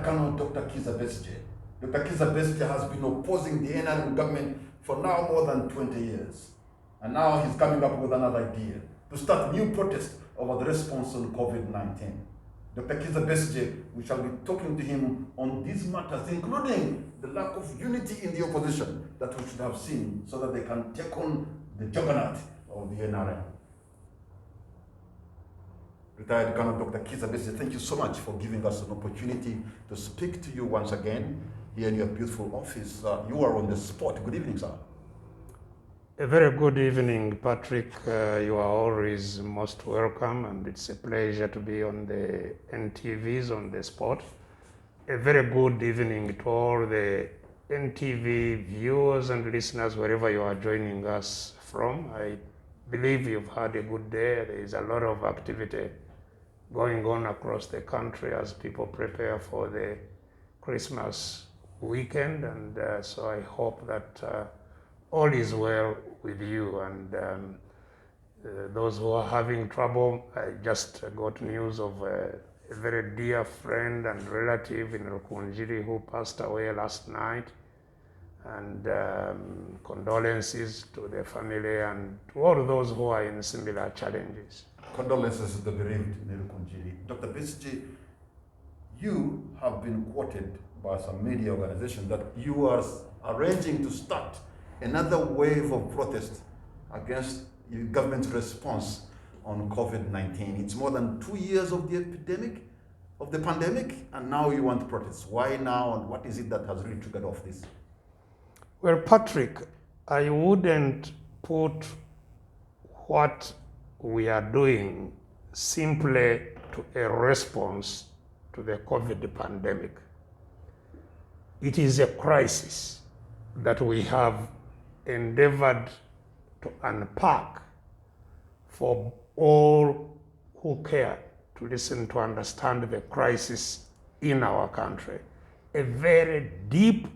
Retired Colonel Dr. Kizza Besigye. Dr. Kizza Besigye has been opposing the NRM government for now more than 20 years. And now he's coming up with another idea to start new protest over the response on COVID-19. Dr. Kizza Besigye, we shall be talking to him on these matters, including the lack of unity in the opposition that we should have seen so that they can take on the juggernaut of the NRM. Retired Colonel Dr. Kizza Besigye, thank you so much for giving us an opportunity to speak to you once again here in your beautiful office. You are on the spot. Good evening, sir. A very good evening, Patrick. You are always most welcome, and it's a pleasure to be on the NTVs on the spot. A very good evening to all the NTV viewers and listeners, wherever you are joining us from. I believe you've had a good day. There is a lot of activity going on across the country as people prepare for the Christmas weekend, and so I hope that all is well with you. And those who are having trouble, I just got news of a very dear friend and relative in Rukunjiri who passed away last night, and condolences to the family and to all those who are in similar challenges. Condolences to the bereaved in Rukunjiri. Dr. Besigye, you have been quoted by some media organization that you are arranging to start another wave of protest against the government's response on COVID-19. It's more than 2 years of the epidemic, of the pandemic, and now you want protests. Why now, and what is it that has really triggered off this? Well, Patrick, I wouldn't put what we are doing simply to a response to the COVID pandemic. It is a crisis that we have endeavored to unpack for all who care to listen to understand the crisis in our country. A very deep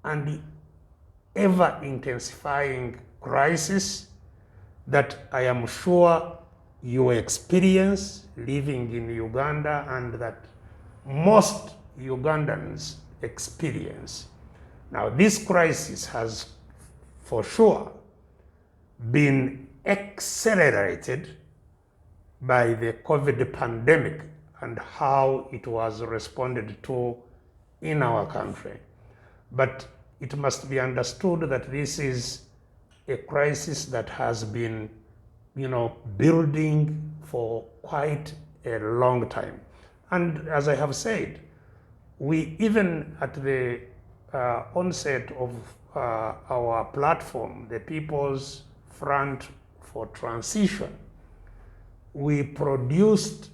and ever intensifying crisis that I am sure you experience living in Uganda and that most Ugandans experience. Now, this crisis has for sure been accelerated by the COVID pandemic and how it was responded to in our country. But it must be understood that this is a crisis that has been, building for quite a long time. And as I have said, we even at the onset of our platform, the People's Front for Transition, we produced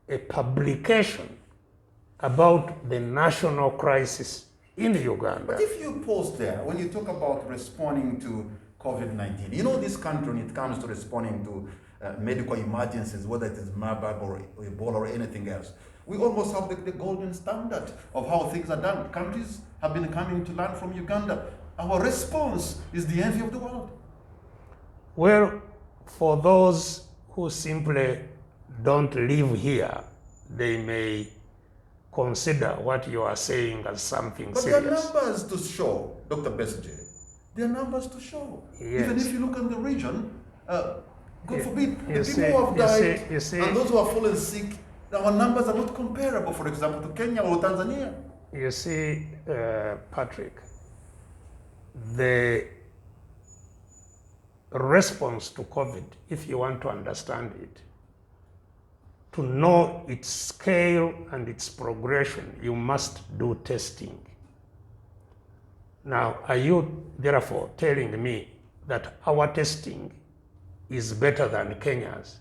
a publication about the national crisis in Uganda. But if you pause there, when you talk about responding to COVID-19, this country, when it comes to responding to medical emergencies, whether it is Marburg or Ebola or anything else, we almost have the golden standard of how things are done. Countries have been coming to learn from Uganda. Our response is the envy of the world. Well, for those who simply don't live here, they may consider what you are saying as something but serious. There are numbers to show, Dr. Besigye. There are numbers to show. Yes. Even if you look in the region, God forbid, the see, people who have died and those who have fallen sick, our numbers are not comparable, for example, to Kenya or Tanzania. You see, Patrick, the response to COVID, if you want to understand it, to know its scale and its progression, you must do testing. Now, are you therefore telling me that our testing is better than Kenya's?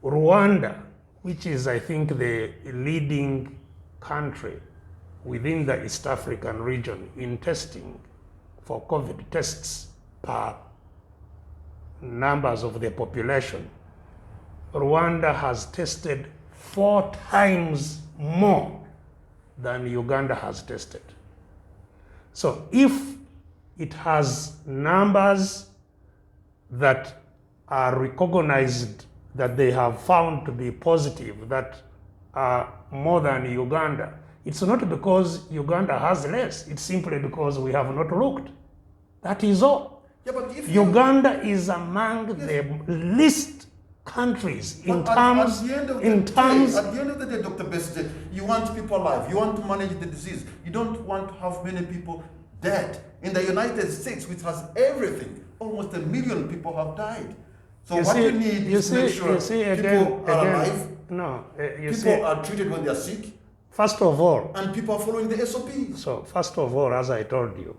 Rwanda, which is, I think, the leading country within the East African region in testing for COVID tests per numbers of the population, Rwanda has tested 4 times more than Uganda has tested. So if it has numbers that are recognized, that they have found to be positive, that are more than Uganda, it's not because Uganda has less, it's simply because we have not looked. That is all. Yeah, but if Uganda is among the least countries in terms. At the end of the day, Dr. Besje, you want people alive. You want to manage the disease. You don't want to have many people dead. In the United States, which has everything, almost 1 million people have died. So you need is to make sure people are alive. No, people are treated when they are sick. First of all, and people are following the SOPs. So first of all, as I told you,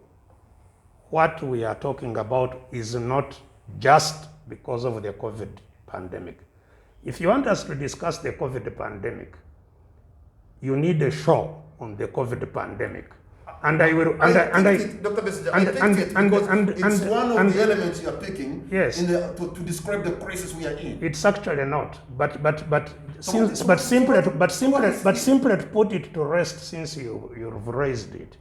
what we are talking about is not just because of the COVID pandemic. If you want us to discuss the COVID pandemic, you need a show on the COVID pandemic. And I will, Dr. Besje, I think it's one of the elements you are picking to describe the crisis we are in. It's actually not, but simply to put it to rest, since you've raised it,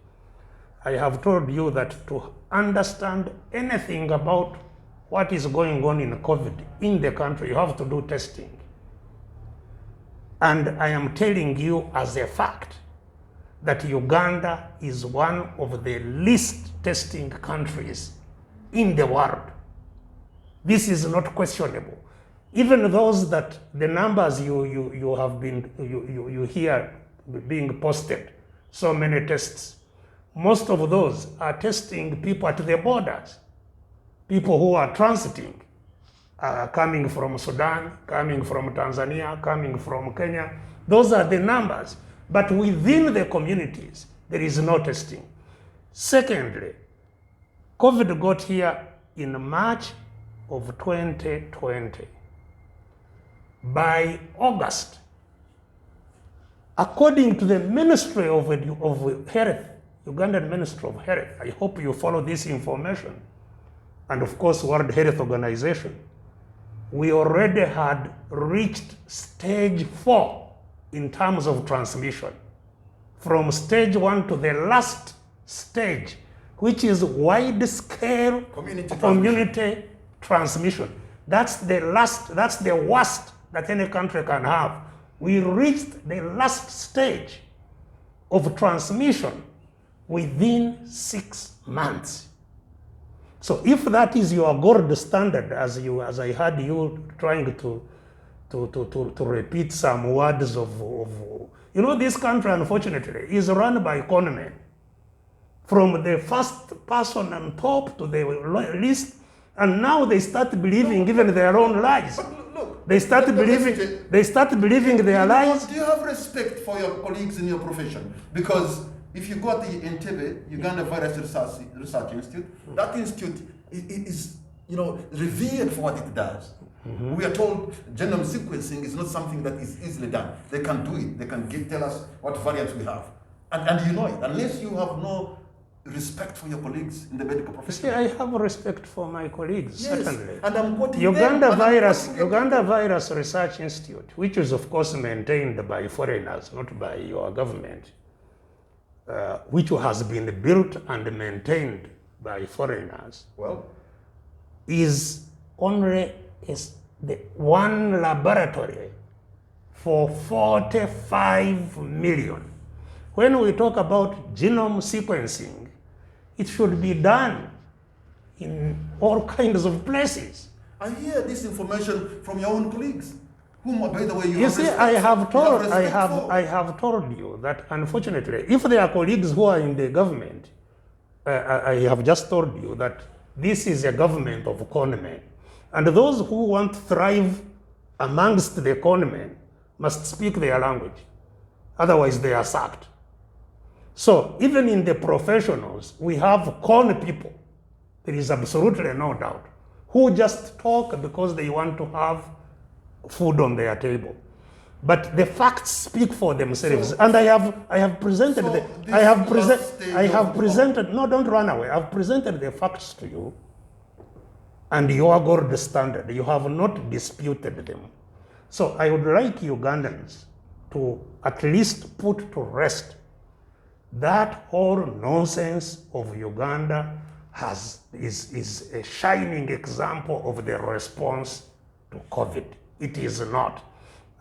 I have told you that to understand anything about what is going on in COVID in the country, you have to do testing. And I am telling you as a fact that Uganda is one of the least testing countries in the world. This is not questionable. Even those that the numbers you hear being posted, so many tests, most of those are testing people at the borders, people who are transiting, coming from Sudan, coming from Tanzania, coming from Kenya. Those are the numbers. But within the communities, there is no testing. Secondly, COVID got here in March of 2020. By August, according to the Ministry of Health, Ugandan Ministry of Health, I hope you follow this information, and of course World Health Organization, we already had reached stage 4 in terms of transmission. From stage 1 to the last stage, which is wide-scale community transmission. That's the worst that any country can have. We reached the last stage of transmission within 6 months. So if that is your gold standard, as I heard you trying to repeat some words of this country, unfortunately, is run by Conmen. From the first person on top to the least, and now they start believing even their own lies. Look, they start believing their lies. Do you have respect for your colleagues in your profession? Because if you go to the Entebbe, Uganda Virus Research Institute, that institute is revered for what it does. Mm-hmm. We are told genome sequencing is not something that is easily done. They can do it. They can tell us what variants we have. And you know it. Unless you have no respect for your colleagues in the medical profession. See, I have respect for my colleagues, yes, certainly. And I'm quoting Uganda Virus Research Institute, which is of course maintained by foreigners, not by your government, which has been built and maintained by foreigners, is only the one laboratory for 45 million. When we talk about genome sequencing, it should be done in all kinds of places. I hear this information from your own colleagues, whom, by the way, you see, I have told you that unfortunately, if there are colleagues who are in the government, I have just told you that this is a government of Conmen. And those who want to thrive amongst the Conmen must speak their language. Otherwise, they are sacked. So even in the professionals, we have con people, there is absolutely no doubt, who just talk because they want to have food on their table. But the facts speak for themselves. And I have presented no, don't run away. I've presented the facts to you. And your gold standard, you have not disputed them. So I would like Ugandans to at least put to rest that whole nonsense of Uganda is a shining example of the response to COVID. It is not.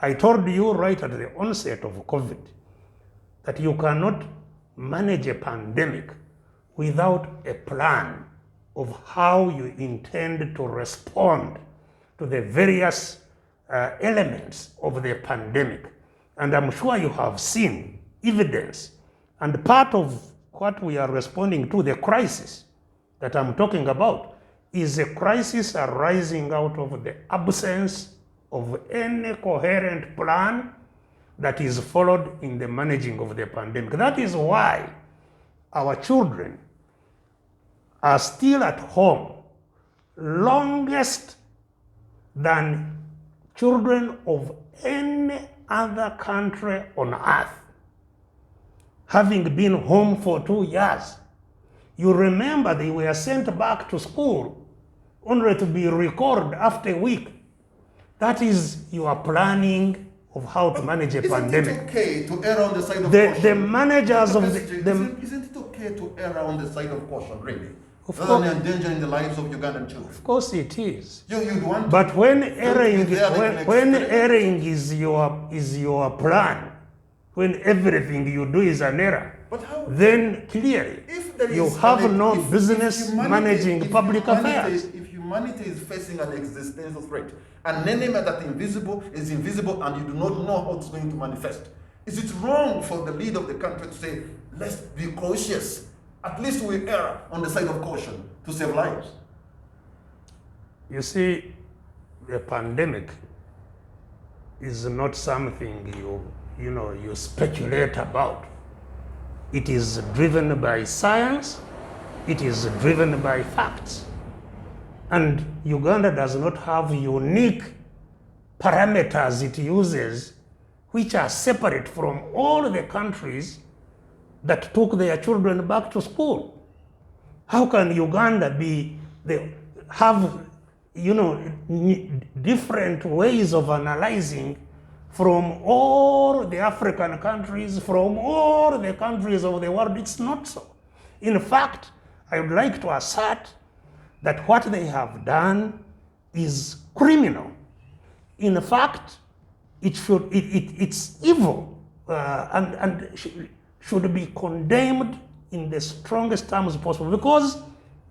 I told you right at the onset of COVID that you cannot manage a pandemic without a plan of how you intend to respond to the various elements of the pandemic. And I'm sure you have seen evidence. And part of what we are responding to, the crisis that I'm talking about, is a crisis arising out of the absence of any coherent plan that is followed in the managing of the pandemic. That is why our children are still at home longest than children of any other country on earth, having been home for 2 years. You remember they were sent back to school only to be recalled after a week. That is your planning of how to manage a pandemic. Isn't it okay to err on the side of caution? The managers of Isn't it okay to err on the side of caution, really? Of Rather course, than endangering the lives of Ugandan children. of course it is. You'd want But when to erring, be there, they can when experience. erring is your plan, when everything you do is an error, But how? then clearly If there you is have an- no if business humanity- managing if public humanity- affairs. If humanity is facing an existential threat, an enemy that is invisible and you do not know how it's going to manifest, is it wrong for the leader of the country to say, let's be cautious? At least we err on the side of caution to save lives. You see, the pandemic is not something you speculate about. It is driven by science. It is driven by facts. And Uganda does not have unique parameters it uses which are separate from all the countries that took their children back to school. How can Uganda have different ways of analyzing from all the African countries, from all the countries of the world? It's not so. In fact, I would like to assert that what they have done is criminal. In fact, it's evil and should be condemned in the strongest terms possible, because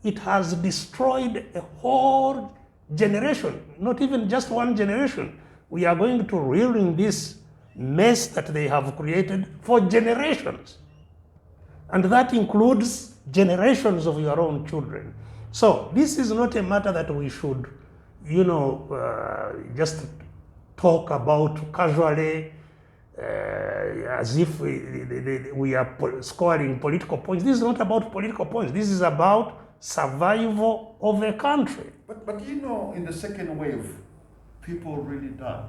it has destroyed a whole generation, not even just one generation. We are going to reel in this mess that they have created for generations. And that includes generations of your own children. So this is not a matter that we should, just talk about casually as if we are scoring political points. This is not about political points. This is about survival of a country. But in the second wave, people really died.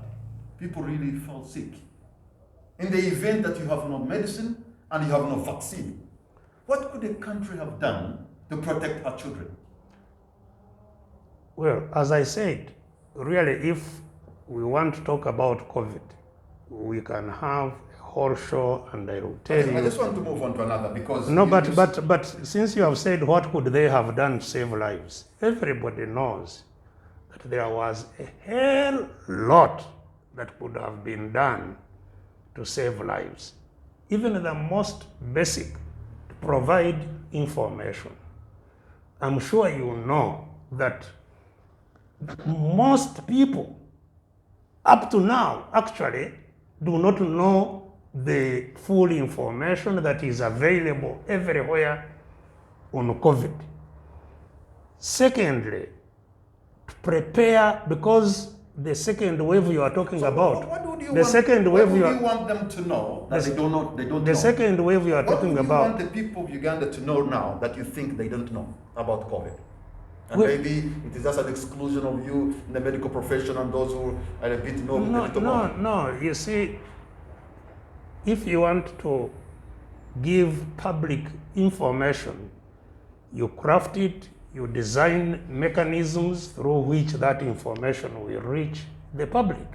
People really fell sick. In the event that you have no medicine and you have no vaccine, what could a country have done to protect her children? Well, as I said, really, if we want to talk about COVID, we can have a whole show, and I will tell you. I just want to move on to another because... No, but since you have said what could they have done to save lives, everybody knows that there was a hell lot that could have been done to save lives. Even the most basic, to provide information. I'm sure you know that most people up to now actually do not know the full information that is available everywhere on COVID. Secondly, to prepare, because the second wave you are talking about, what would you the second wave you want them to know that they don't know? The second wave you are talking about. What do you want the people of Uganda to know now that you think they don't know about COVID? And Well, maybe it is just an exclusion of you in the medical profession and those who are a bit knowledgeable. No. You see, if you want to give public information, you craft it, you design mechanisms through which that information will reach the public.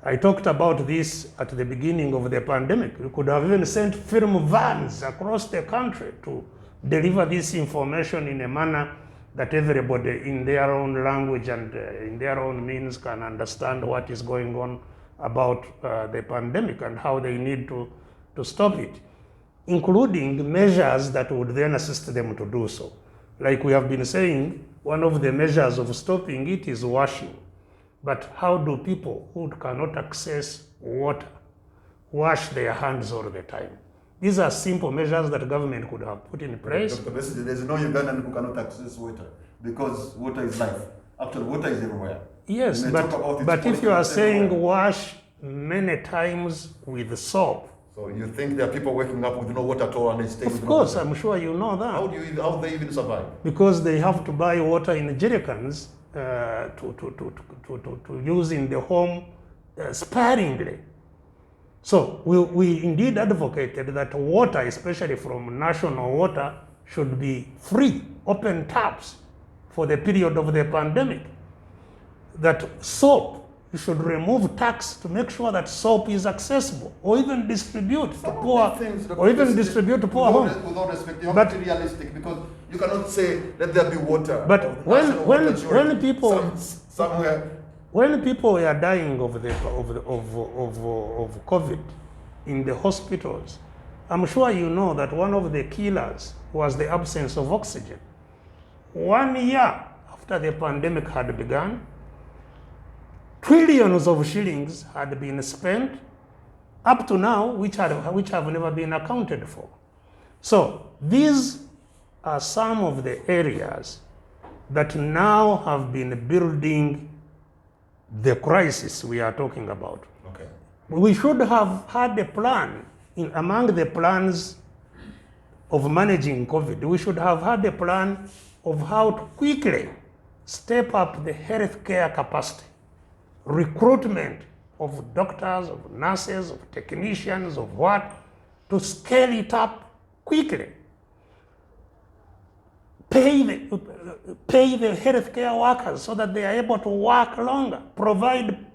I talked about this at the beginning of the pandemic. We could have even sent film vans across the country to deliver this information in a manner that everybody in their own language and in their own means can understand what is going on about the pandemic and how they need to stop it, including measures that would then assist them to do so. Like we have been saying, one of the measures of stopping it is washing. But how do people who cannot access water wash their hands all the time? These are simple measures that government could have put in place. Dr. Bessie, there's no Ugandan who cannot access water because water is life. Actually, water is everywhere. Yes, but if you are saying wash many times with soap. So you think there are people waking up with no water at all and they stay with Of course, no water? I'm sure you know that. How do they even survive? Because they have to buy water in jerrycans to use in the home sparingly. So we indeed advocated that water, especially from national water, should be free, open taps for the period of the pandemic. That soap, you should remove tax to make sure that soap is accessible, or even distribute to poor, homes. With all respect, you have to be realistic because you cannot say let there be water. But when people somewhere. When people were dying of COVID in the hospitals, I'm sure you know that one of the killers was the absence of oxygen. 1 year after the pandemic had begun, trillions of shillings had been spent up to now, which have never been accounted for. So these are some of the areas that now have been building the crisis we are talking about. Okay. We should have had a plan. Among the plans of managing COVID, we should have had a plan of how to quickly step up the healthcare capacity, recruitment of doctors, of nurses, of technicians, of what, to scale it up quickly. Pay the healthcare workers so that they are able to work longer. Provide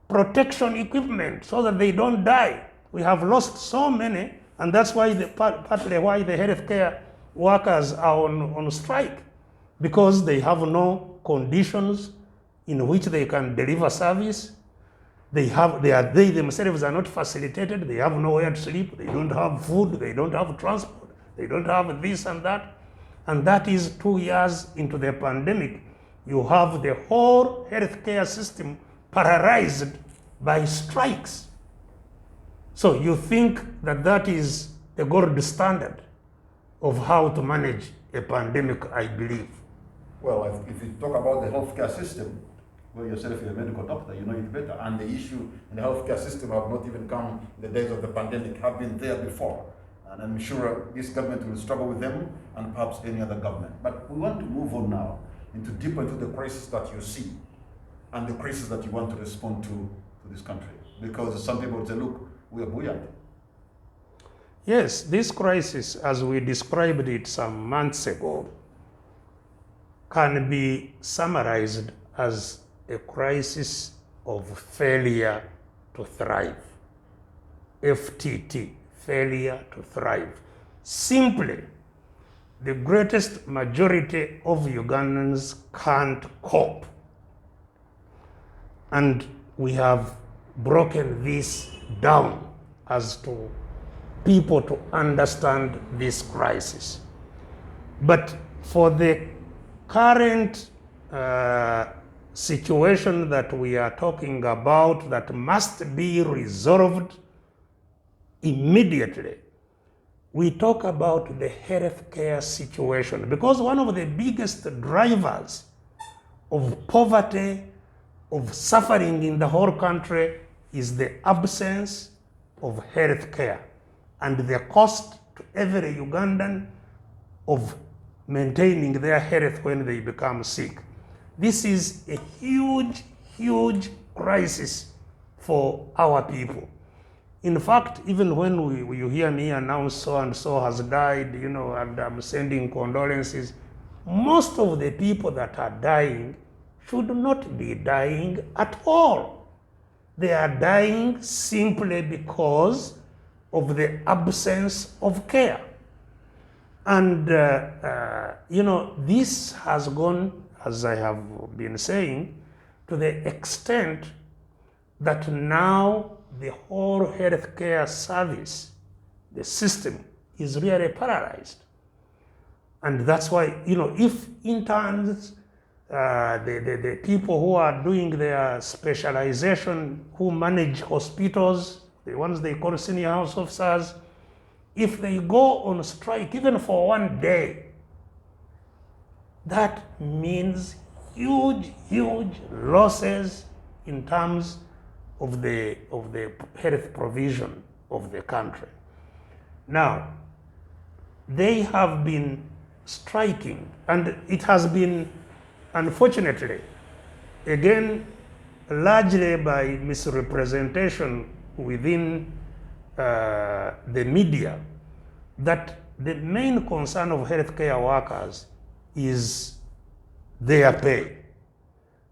protection equipment so that they don't die. We have lost so many, and that's why partly why the healthcare workers are on strike, because they have no conditions in which they can deliver service. They themselves are not facilitated. They have nowhere to sleep. They don't have food. They don't have transport. They don't have this and that. And that is 2 years into the pandemic. You have the whole healthcare system paralyzed by strikes. So you think that that is the gold standard of how to manage a pandemic, I believe. Well, if you talk about the healthcare system, well, yourself, you're a medical doctor, you know it better. And the issue in the healthcare system have not even come in the days of the pandemic, have been there before. And I'm sure this government will struggle with them and perhaps any other government. But we want to move on now deeper into the crisis that you see and the crisis that you want to respond to this country. Because some people say, look, we are buoyant. Yes, this crisis, as we described it some months ago, can be summarized as a crisis of failure to thrive. FTT. Failure to thrive. Simply, the greatest majority of Ugandans can't cope. And we have broken this down as to people to understand this crisis. But for the current situation that we are talking about that must be resolved immediately, we talk about the healthcare situation, because one of the biggest drivers of poverty, of suffering in the whole country is the absence of healthcare and the cost to every Ugandan of maintaining their health when they become sick. This is a huge, huge crisis for our people. In fact, even when you hear me announce so-and-so has died, and I'm sending condolences, most of the people that are dying should not be dying at all. They are dying simply because of the absence of care. And, this has gone, as I have been saying, to the extent that now the whole healthcare service, the system, is really paralyzed. And that's why, if interns, the people who are doing their specialization, who manage hospitals, the ones they call senior house officers, if they go on strike even for one day, that means huge losses in terms of the health provision of the country. Now, they have been striking, and it has been, unfortunately, again, largely by misrepresentation within the media, that the main concern of healthcare workers is their pay.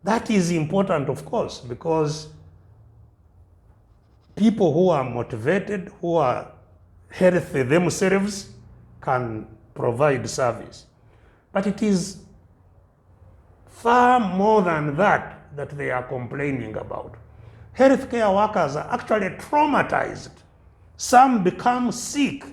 That is important, of course, because people who are motivated, who are healthy themselves, can provide service. But it is far more than that that they are complaining about. Healthcare workers are actually traumatized. Some become sick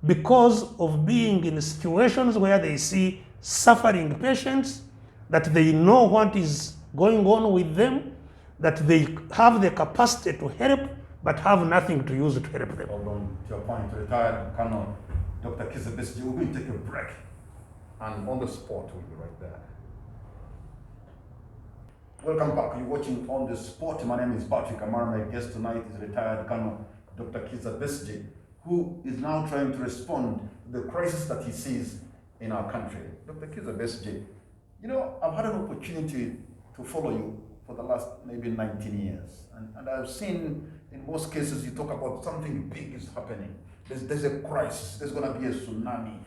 because of being in situations where they see suffering patients, that they know what is going on with them, that they have the capacity to help, but have nothing to use to help them. Hold on to your point, retired Colonel Dr. Kizza Besigye. We're going to take a break, and on the spot, we'll be right there. Welcome back. You're watching On the Spot. My name is Patrick Amara. My guest tonight is retired Colonel Dr. Kizza Besigye, who is now trying to respond to the crisis that he sees in our country. Dr. Kizza Besigye, I've had an opportunity to follow you for the last maybe 19 years. And I've seen, in most cases, you talk about something big is happening. There's a crisis. There's going to be a tsunami.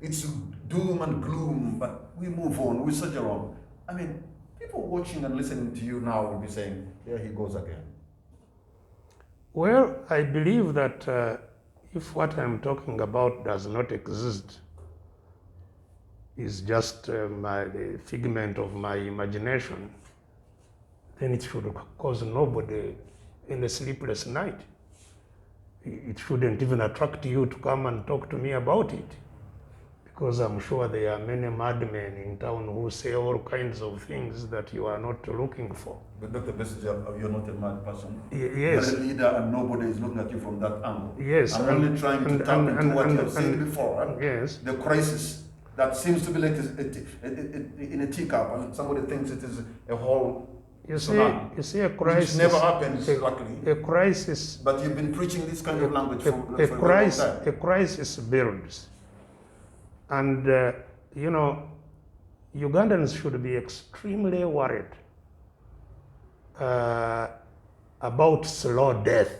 It's doom and gloom, but we move on. We soldier on. I mean, people watching and listening to you now will be saying, there he goes again. Well, I believe that if what I'm talking about does not exist, is just the figment of my imagination, then it should cause nobody any sleepless night. It shouldn't even attract you to come and talk to me about it, because I'm sure there are many madmen in town who say all kinds of things that you are not looking for. But Dr. Besigye, you're not a mad person. Yes. You're a leader and nobody is looking at you from that angle. Yes. I'm only trying to tap into what you have said before. Right? Yes. The crisis that seems to be like in a teacup, and somebody thinks it is a whole tsunami. You see, a crisis. Which never happens, luckily. A crisis. But you've been preaching this kind of language for a long time. A crisis builds. And, Ugandans should be extremely worried about slow death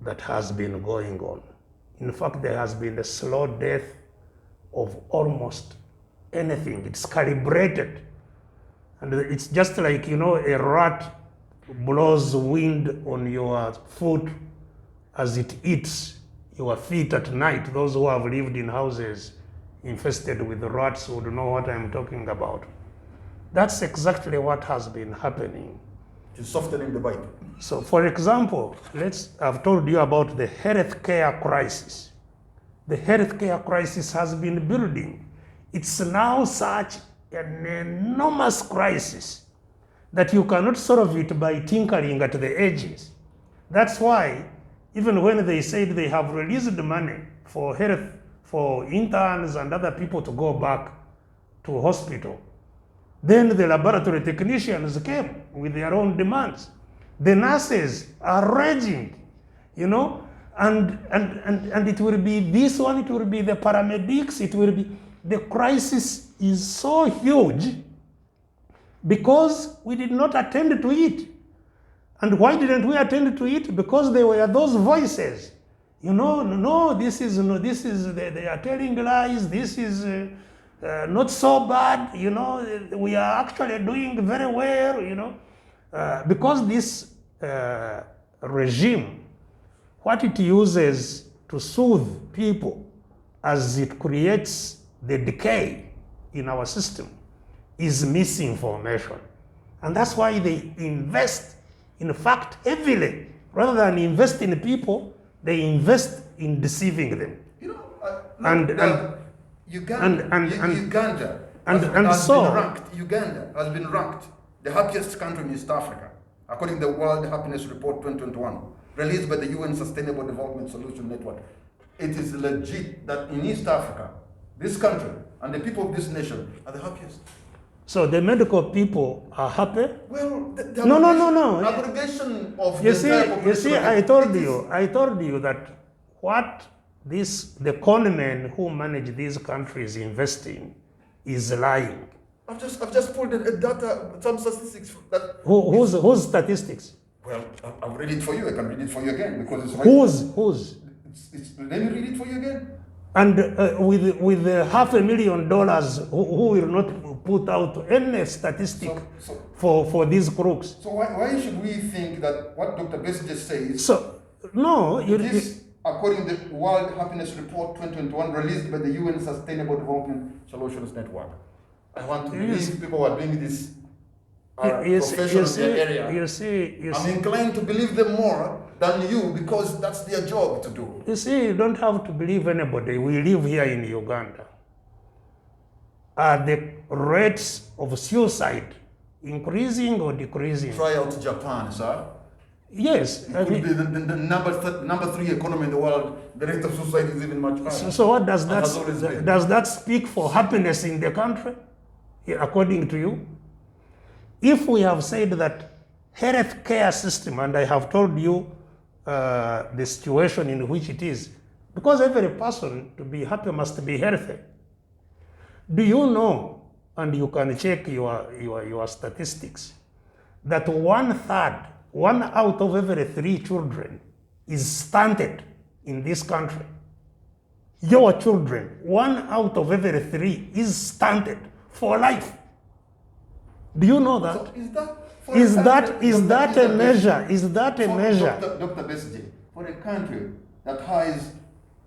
that has been going on. In fact, there has been a slow death of almost anything. It's calibrated. And it's just like, a rat blows wind on your foot as it eats your feet at night. Those who have lived in houses infested with rats would know what I'm talking about. That's exactly what has been happening. It's softening the bite. So, for example, I've told you about the healthcare crisis. The healthcare crisis has been building. It's now such an enormous crisis that you cannot solve it by tinkering at the edges. That's why, even when they said they have released the money for health, for interns and other people to go back to hospital, then the laboratory technicians came with their own demands. The nurses are raging, and it will be this one, it will be the paramedics, it will be, the crisis is so huge because we did not attend to it. And why didn't we attend to it? Because there were those voices. They are telling lies, this is not so bad, we are actually doing very well, because this regime, what it uses to soothe people as it creates the decay in our system is misinformation. And that's why they invest, in fact, heavily. Rather than invest in people, they invest in deceiving them. You know, Uganda has been ranked the happiest country in East Africa, according to the World Happiness Report 2021, released by the UN Sustainable Development Solution Network. It is legit that in East Africa, this country and the people of this nation are the happiest. So the medical people are happy? Well, the No. aggregation of You the see, entire population. I told you that what the Conmen who manage these countries invest in is lying. I've just pulled a data, some statistics that. Whose statistics? Well, I'll read it for you. I can read it for you again because it's right. Whose? Let me read it for you again. And with $500,000, who will not put out any statistic for these crooks? So why should we think that what Dr. Besige says? So no, according to the World Happiness Report 2021, released by the UN Sustainable Development Solutions Network. I want to believe people who are doing this are professionals in the area. I'm inclined to believe them more than you because that's their job to do. You see, you don't have to believe anybody. We live here in Uganda. Are the rates of suicide increasing or decreasing? Try out Japan, sir. Yes. It could be the number 3 economy in the world. The rate of suicide is even much higher. So what does that does that speak for happiness in the country, according to you? If we have said that health care system, and I have told you the situation in which it is, because every person to be happy must be healthy. Do you know, and you can check your statistics, that 1/3, 1 out of every 3 children is stunted in this country? Your children, 1 out of every 3 is stunted for life. Do you know that? So is that a measure? Is that a measure? Dr. Besige, for a country that has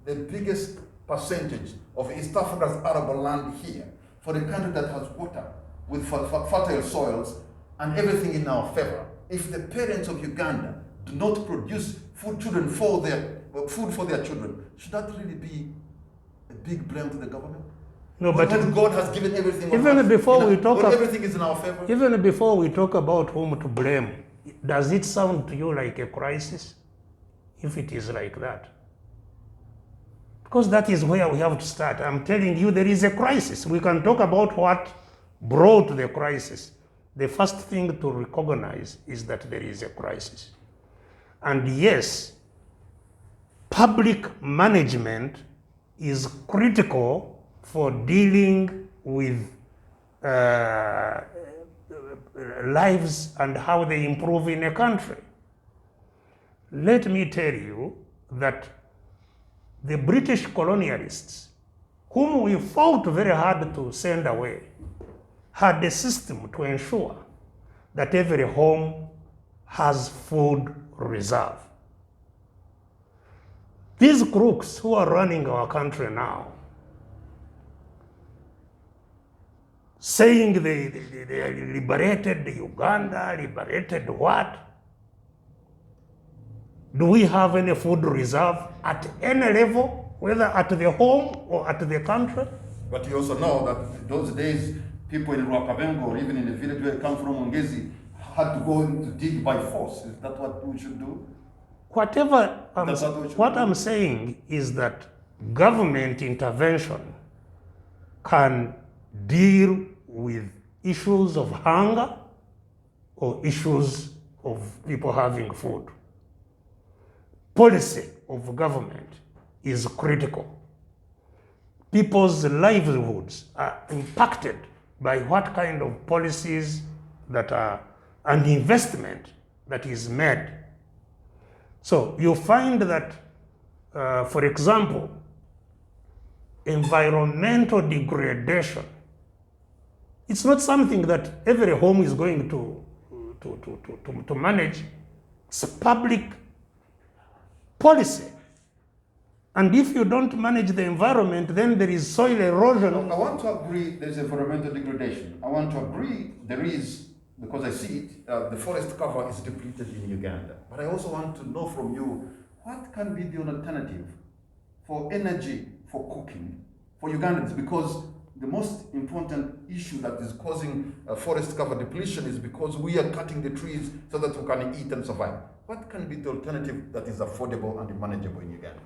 the biggest percentage of East Africa's arable land here, for a country that has water with fertile soils and everything in our favor, if the parents of Uganda do not produce food for their children, should that really be a big blame to the government? No, but God has given everything. Even before we talk, everything is in our favor. Even before we talk about whom to blame, does it sound to you like a crisis? If it is like that, because that is where we have to start. I'm telling you, there is a crisis. We can talk about what brought the crisis. The first thing to recognize is that there is a crisis, and yes, public management is critical for dealing with lives and how they improve in a country. Let me tell you that the British colonialists, whom we fought very hard to send away, had a system to ensure that every home has food reserve. These crooks who are running our country now, saying they liberated Uganda, liberated what? Do we have any food reserve at any level, whether at the home or at the country? But you also know that those days, people in Rwakabengo or even in the village where I come from, Ongezi, had to go to dig by force. Is that what we should do? What I'm saying is that government intervention can deal with issues of hunger or issues of people having food. Policy of government is critical. People's livelihoods are impacted by what kind of policies that are and investment that is made. So you find that, for example, environmental degradation, it's not something that every home is going to manage. It's a public policy. And if you don't manage the environment, then there is soil erosion. I want to agree there's environmental degradation. I want to agree there is because I see it, the forest cover is depleted in Uganda. But I also want to know from you, what can be the alternative for energy for cooking for Ugandans? Because the most important issue that is causing forest cover depletion is because we are cutting the trees so that we can eat and survive. What can be the alternative that is affordable and manageable in Uganda?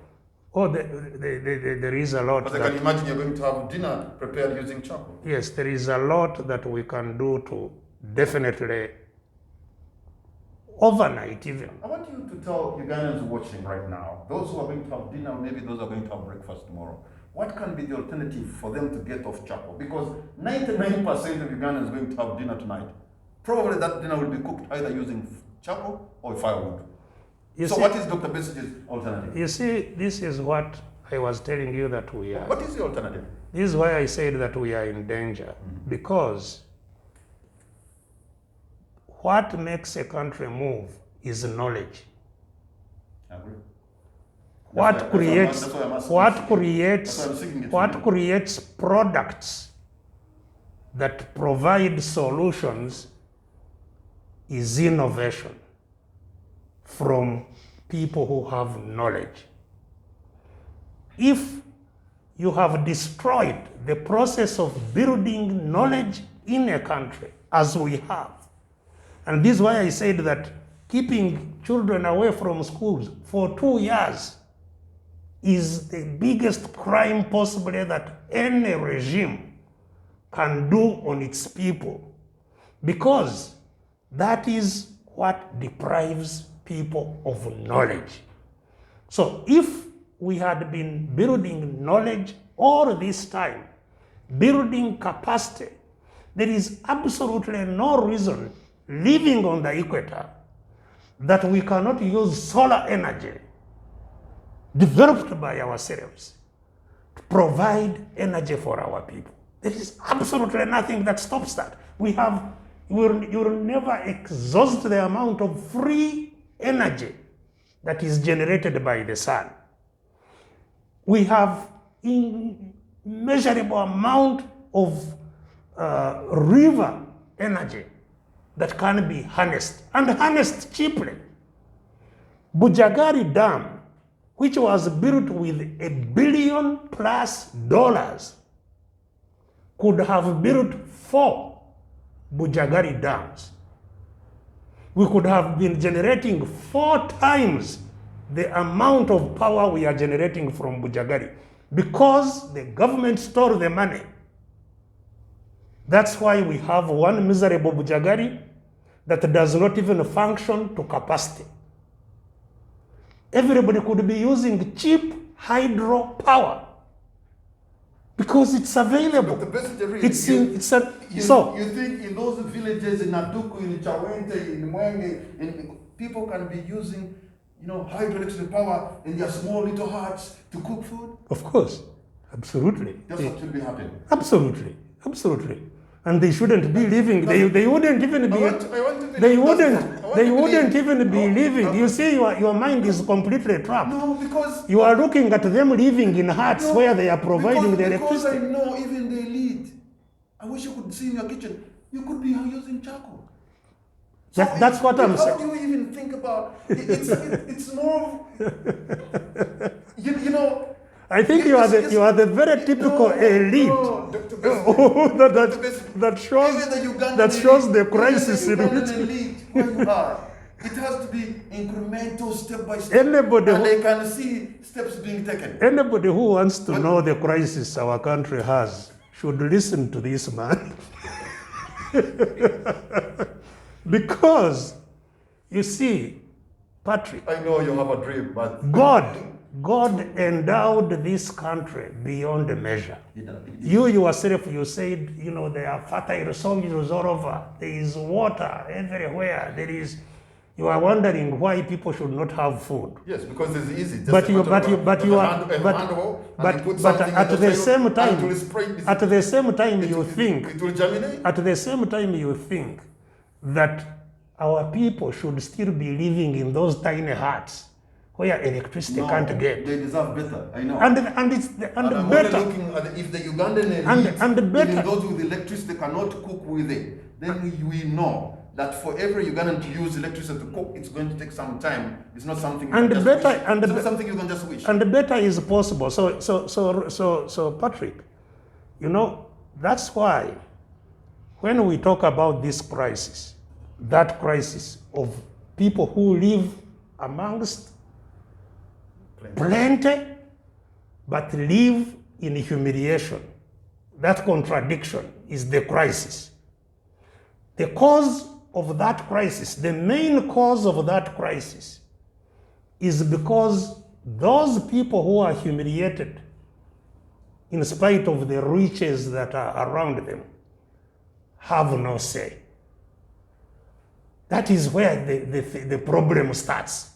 Oh, there is a lot. Because I can imagine you're going to have dinner prepared using charcoal. Yes, there is a lot that we can do to definitely overnight even. I want you to tell Ugandans watching right now, those who are going to have dinner, maybe those who are going to have breakfast tomorrow, what can be the alternative for them to get off charcoal? Because 99% of Ugandans are going to have dinner tonight. Probably that dinner will be cooked either using charcoal or firewood. What is Dr. Besigye's alternative? You see, this is what I was telling you that we are. What is the alternative? This is why I said that we are in danger. Because what makes a country move is knowledge. I agree. What creates products that provide solutions is innovation from people who have knowledge. If you have destroyed the process of building knowledge in a country, as we have, and this is why I said that keeping children away from schools for 2 years is the biggest crime possibly that any regime can do on its people, because that is what deprives people of knowledge. So if we had been building knowledge all this time, building capacity, there is absolutely no reason living on the equator that we cannot use solar energy developed by ourselves to provide energy for our people. There is absolutely nothing that stops that. You will never exhaust the amount of free energy that is generated by the sun. We have immeasurable amount of river energy that can be harnessed, and harnessed cheaply. Bujagari Dam, which was built with $1 billion plus, could have built 4 Bujagari dams. We could have been generating 4 times the amount of power we are generating from Bujagari, because the government stole the money. That's why we have one miserable Bujagari that does not even function to capacity. Everybody could be using cheap hydro power because it's available. But the best you think in those villages in Natuku, in Chawente, in Mwenge, people can be using, hydroelectric power in their small little huts to cook food? Of course, absolutely. That's what should be happening. Absolutely. And they shouldn't be living. They wouldn't even be. They wouldn't even be living. You see, your mind is completely trapped. No, because you are looking at them living in huts where they are providing the electricity. Because I know even the elite. I wish you could see in your kitchen. You could be using charcoal. That's what I'm saying. How do you even think about it? It's more. I think you are the very typical elite that shows the crisis in which elite where you are. It has to be incremental, step by step, and they can see steps being taken. Anybody who wants to know the crisis our country has should listen to this man. Because, you see, Patrick, I know you have a dream, but God endowed this country beyond measure. You yourself, you said, there are fertile soils all over. There is water everywhere. You are wondering why people should not have food. Yes, because it's easy. But at the same time, you think. It will germinate. At the same time, you think that our people should still be living in those tiny huts where electricity can't get. They deserve better, I know. And I'm better. Only looking at if the Ugandan elite, and better. even those with electricity cannot cook with it, then we know that for every Ugandan to use electricity to cook, it's going to take some time. It's not something you And can just better- wish. and It's be- not something you can just wish. And better is possible. So Patrick, you know, that's why when we talk about this crisis, that crisis of people who live amongst plenty, but live in humiliation, that contradiction is the crisis. The cause of that crisis, the main cause of that crisis, is because those people who are humiliated, in spite of the riches that are around them, have no say. That is where the problem starts.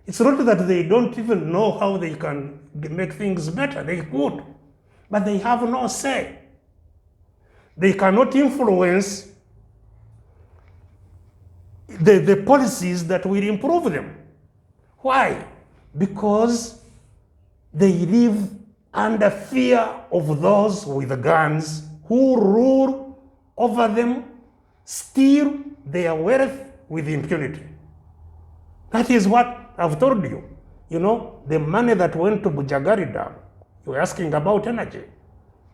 It's not that they don't even know how they can make things better. They could, but they have no say. They cannot influence the policies that will improve them. Why? Because they live under fear of those with guns who rule over them, steal their wealth with impunity. That is what I've told you. You know, the money that went to Bujagari Dam, you were asking about energy,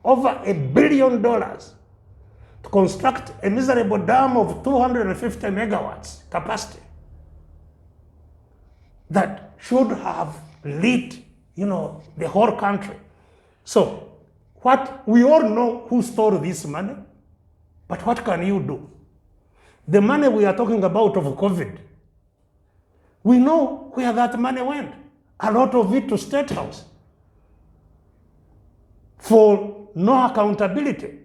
over $1 billion to construct a miserable dam of 250 megawatts capacity that should have lit, you know, the whole country. So, what we all know who stole this money, but what can you do? The money we are talking about of COVID, we know where that money went. A lot of it to State House for no accountability.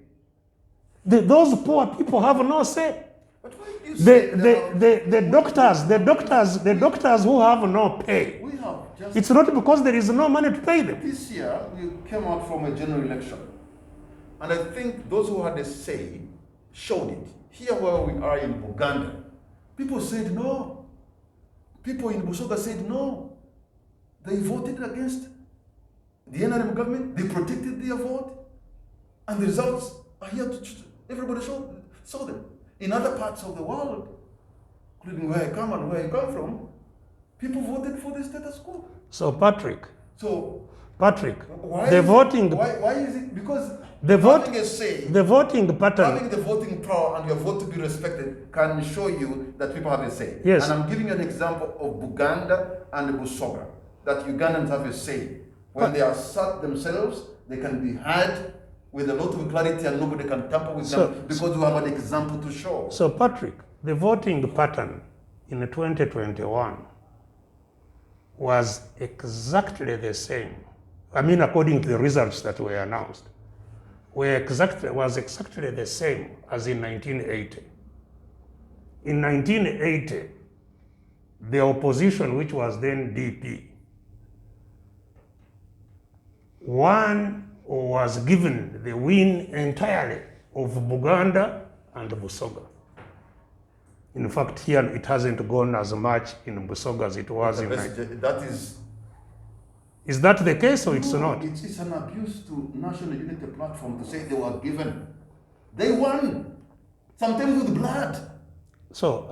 Those poor people have no say. But why do you say that The doctors who have no pay. we have just It's not because there is no money to pay them. this year we came out from a general election, and I think those who had a say showed it. Here where we are in Uganda, people said no. People in Busoga said no. They voted against the NRM government. They protected their vote, and the results are here to everybody saw them. In other parts of the world, including where I come and where I come from, people voted for the status quo. So Patrick, So the voting, Why is it? Because the vote, having a say, the voting pattern. having the voting power and your vote to be respected can show you that people have a say. Yes. And I'm giving you an example of Buganda and Busoga, that Ugandans have a say. When they assert themselves, they can be heard with a lot of clarity and nobody can tamper with them because we have an example to show. So Patrick, the voting pattern in 2021 was exactly the same. I mean, according to the results that were announced, was exactly the same as in 1980. In 1980, the opposition, which was then DP, was given the win entirely of Buganda and Busoga. In fact, here it hasn't gone as much in Busoga as it was in. That Is that the case or it's no, not? it's an abuse to National Unity Platform to say they were given. They won, sometimes with blood. So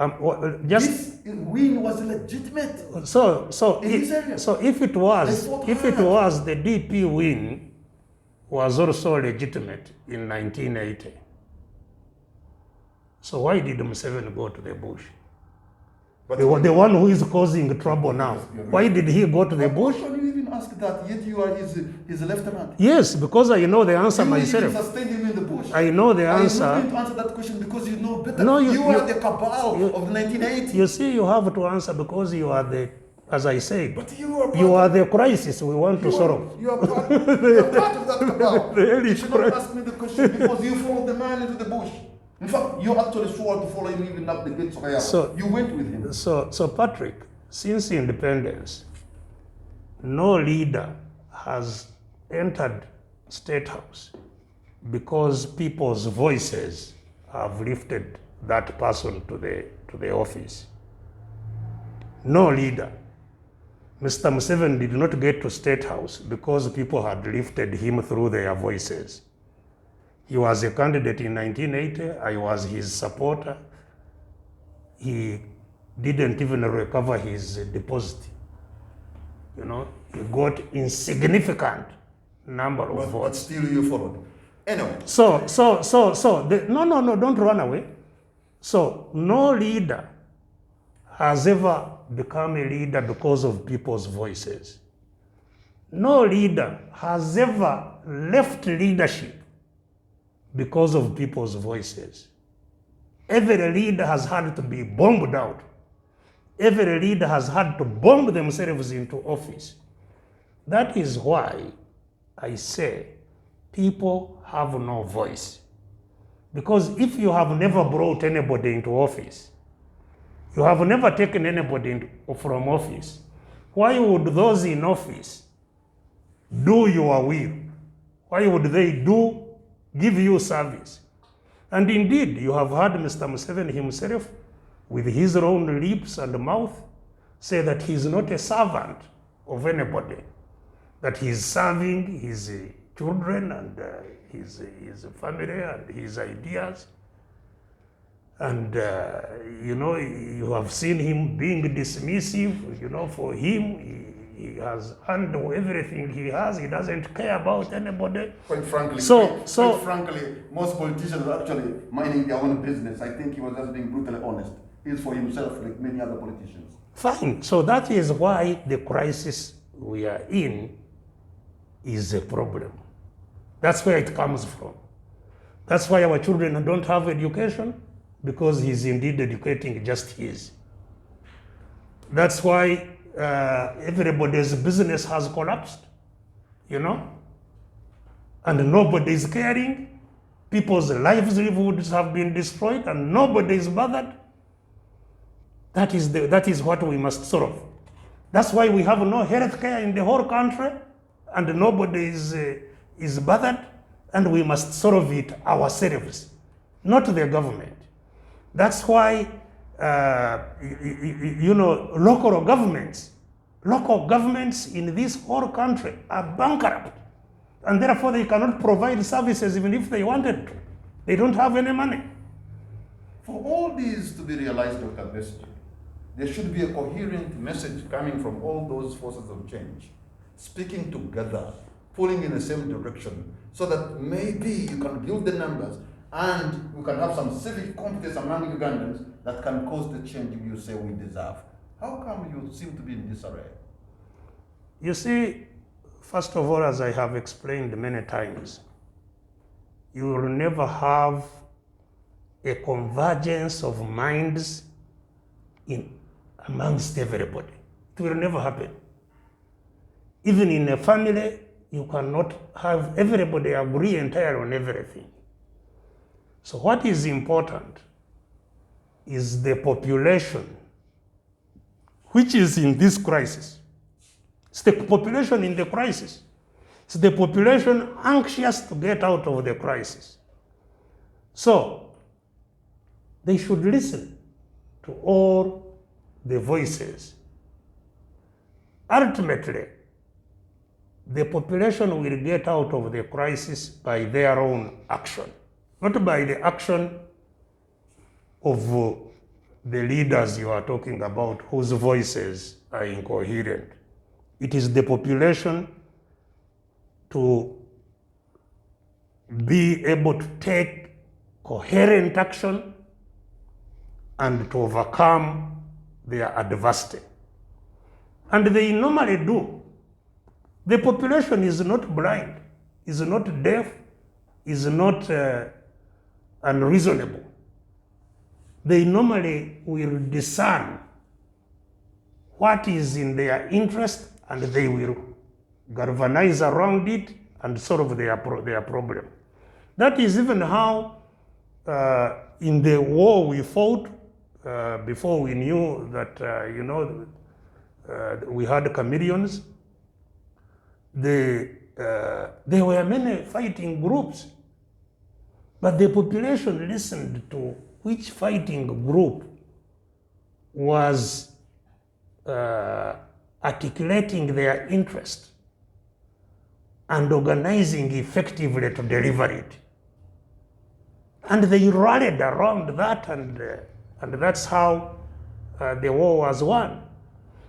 This win was legitimate. In this area. So if it They was fought the DP win was also legitimate in 1980. So why did Museveni go to the bush? But The one who is causing trouble now. Why did he go to the bush? How can you even ask that? Yet you are his lieutenant. Yes, because I know the answer You myself. even sustained him in the bush. I know the I'm not answer. going to answer that question because you know better. No, you are the cabal of the 1980s. You see, you have to answer because you are the, as I said, But you are part you are of, the crisis we want to solve. you are part of that cabal. Really You should not ask me the question because you followed the man into the bush. In fact, you actually swore to follow him even up the gates of Ayala. So- you went with him. So Patrick, since independence, no leader has entered State House because people's voices have lifted that person to the office. No leader. Mr. Museveni did not get to State House because people had lifted him through their voices. He was a candidate in 1980. I was his supporter. he didn't even recover his deposit. You know, he got insignificant number of But votes. still you followed. Anyway. No, don't run away. So no leader has ever become a leader because of people's voices. No leader has ever left leadership because of people's voices. Every leader has had to be bombed out. Every leader has had to bomb themselves into office. That is why I say people have no voice. Because if you have never brought anybody into office, you have never taken anybody from office, why would those in office do your will? Why would they give you service? And indeed, you have heard Mr. Museveni himself, with his own lips and mouth, say that he is not a servant of anybody, that he is serving his children and his family and his ideas. And, you have seen him being dismissive. For him, he has earned everything he has. He doesn't care about anybody. Quite frankly, most politicians are actually minding their own business. I think he was just being brutally honest. He's for himself like many other politicians. Fine. So that is why the crisis we are in is a problem. That's where it comes from. That's why our children don't have education, because he's indeed educating just his. That's why everybody's business has collapsed, and nobody is caring. People's livelihoods have been destroyed and nobody is bothered. That is what we must solve. That's why we have no health care in the whole country and nobody is bothered, and we must solve it ourselves, not the government. That's why local governments in this whole country are bankrupt, and therefore they cannot provide services even if they wanted to. They don't have any money. For all these to be realized, Dr. Bestie, there should be a coherent message coming from all those forces of change, speaking together, pulling in the same direction, so that maybe you can build the numbers and we can have some civic competence among Ugandans that can cause the change you say we deserve. How come you seem to be in disarray? You see, first of all, as I have explained many times, you will never have a convergence of minds amongst everybody. It will never happen. Even in a family, you cannot have everybody agree entirely on everything. So what is important is the population which is in this crisis. It's the population in the crisis. It's the population anxious to get out of the crisis. So they should listen to all the voices. Ultimately, the population will get out of the crisis by their own action, not by the action of the leaders you are talking about whose voices are incoherent. It is the population to be able to take coherent action and to overcome their adversity. And they normally do. The population is not blind, is not deaf, is not unreasonable. They normally will discern what is in their interest and they will galvanize around it and solve their problem. That is even how in the war we fought before we knew that, we had chameleons. There were many fighting groups, but the population listened to which fighting group was articulating their interest and organizing effectively to deliver it. And they rallied around that and And that's how the war was won.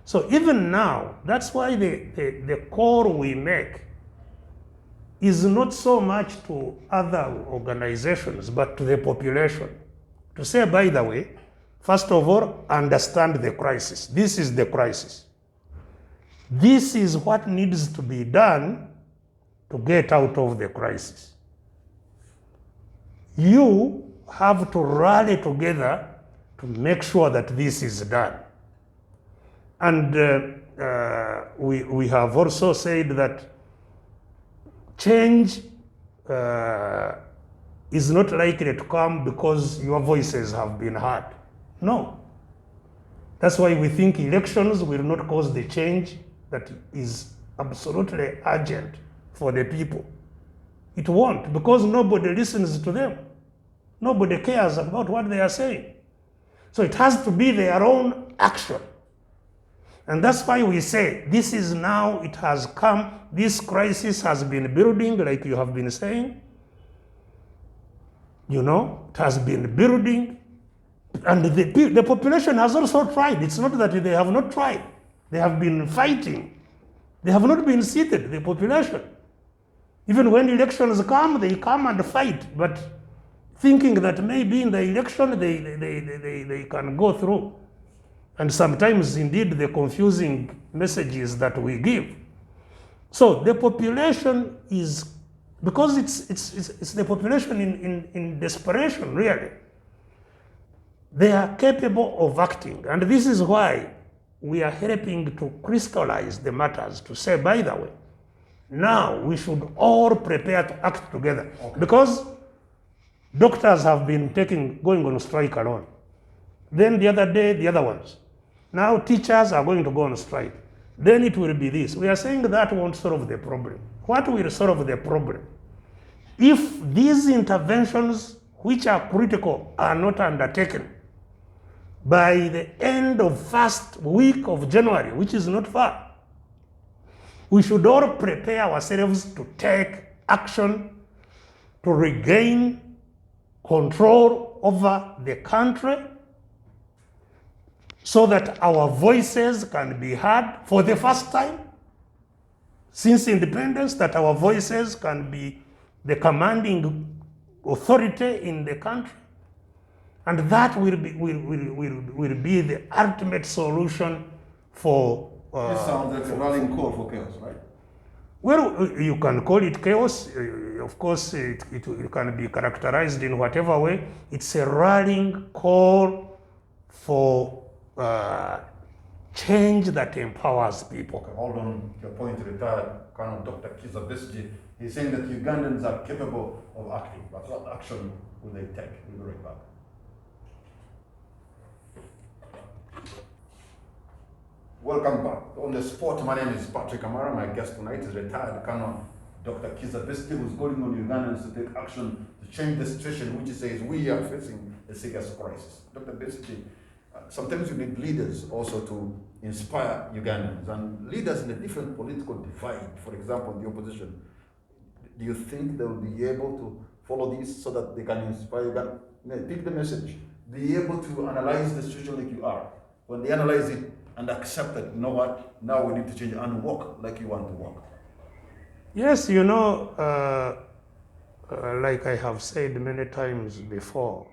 So even now, that's why the call we make is not so much to other organizations, but to the population. To say, by the way, first of all, understand the crisis. This is the crisis. This is what needs to be done to get out of the crisis. You have to rally together to make sure that this is done. And we have also said that change is not likely to come because your voices have been heard. No. That's why we think elections will not cause the change that is absolutely urgent for the people. It won't, because nobody listens to them. Nobody cares about what they are saying. So it has to be their own action. And that's why we say, this is now, it has come, this crisis has been building, like you have been saying. You know, it has been building. And the population has also tried. It's not that they have not tried. They have been fighting. They have not been seated, the population. Even when elections come, they come and fight, but thinking that maybe in the election they can go through. And sometimes, indeed, the confusing messages that we give. So the population is, because it's the population in desperation, really. They are capable of acting. And this is why we are helping to crystallize the matters, to say, by the way, now we should all prepare to act together. Okay. Because doctors have been going on strike alone. Then the other day, the other ones. Now teachers are going to go on strike. Then it will be this. We are saying that won't solve the problem. What will solve the problem? If these interventions, which are critical, are not undertaken by the end of first week of January, which is not far, we should all prepare ourselves to take action to regain control over the country so that our voices can be heard for the first time since independence, that our voices can be the commanding authority in the country. And that will be the ultimate solution for... this sounds like a rallying call for chaos, right? Well, you can call it chaos. Of course, it can be characterized in whatever way. It's a rallying call for change that empowers people. Okay, hold on. Your point, retired Colonel Dr. Kizza Besigye. He's saying that Ugandans are capable of acting, but what action will they take? We'll be right back. Welcome back. On the spot, my name is Patrick Amara. My guest tonight is retired Colonel Dr. Kizza Besigye, who's calling on Ugandans to take action to change the situation, which he says we are facing a serious crisis. Dr. Besigye, sometimes you need leaders also to inspire Ugandans, and leaders in a different political divide, for example, the opposition. Do you think they will be able to follow this so that they can inspire Ugandans? Pick the message. Be able to analyze the situation like you are. When they analyze it and accept that, you know what, now we need to change and walk like you want to walk. Yes, you know, like I have said many times before,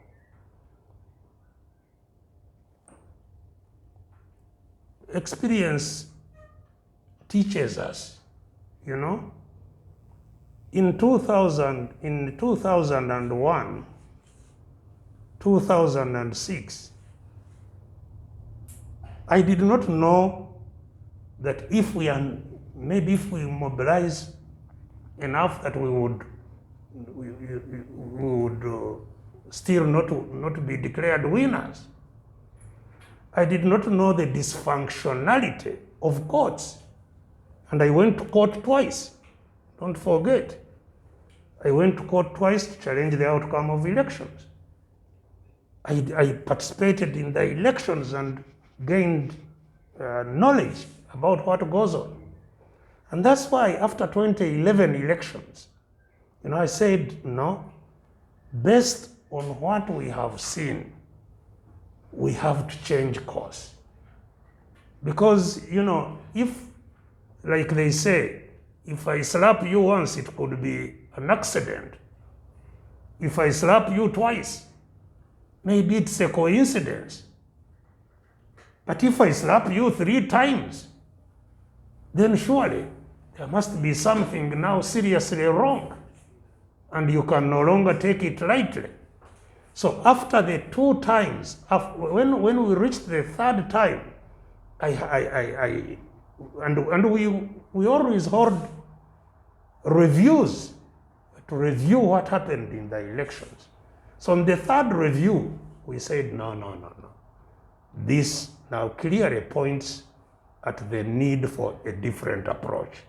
experience teaches us, you know. In 2001, 2006, I did not know that if we mobilize enough, that we would still not be declared winners. I did not know the dysfunctionality of courts. And I went to court twice. Don't forget. I went to court twice to challenge the outcome of elections. I participated in the elections and gained knowledge about what goes on. And that's why after 2011 elections, you know, I said, no, based on what we have seen, we have to change course. Because, if, like they say, if I slap you once, it could be an accident. If I slap you twice, maybe it's a coincidence. But if I slap you 3 times, then surely there must be something now seriously wrong, and you can no longer take it lightly. So after the 2 times, when we reached the 3rd time, we always hold reviews to review what happened in the elections. So on the 3rd review, we said, no. This now clearly points at the need for a different approach.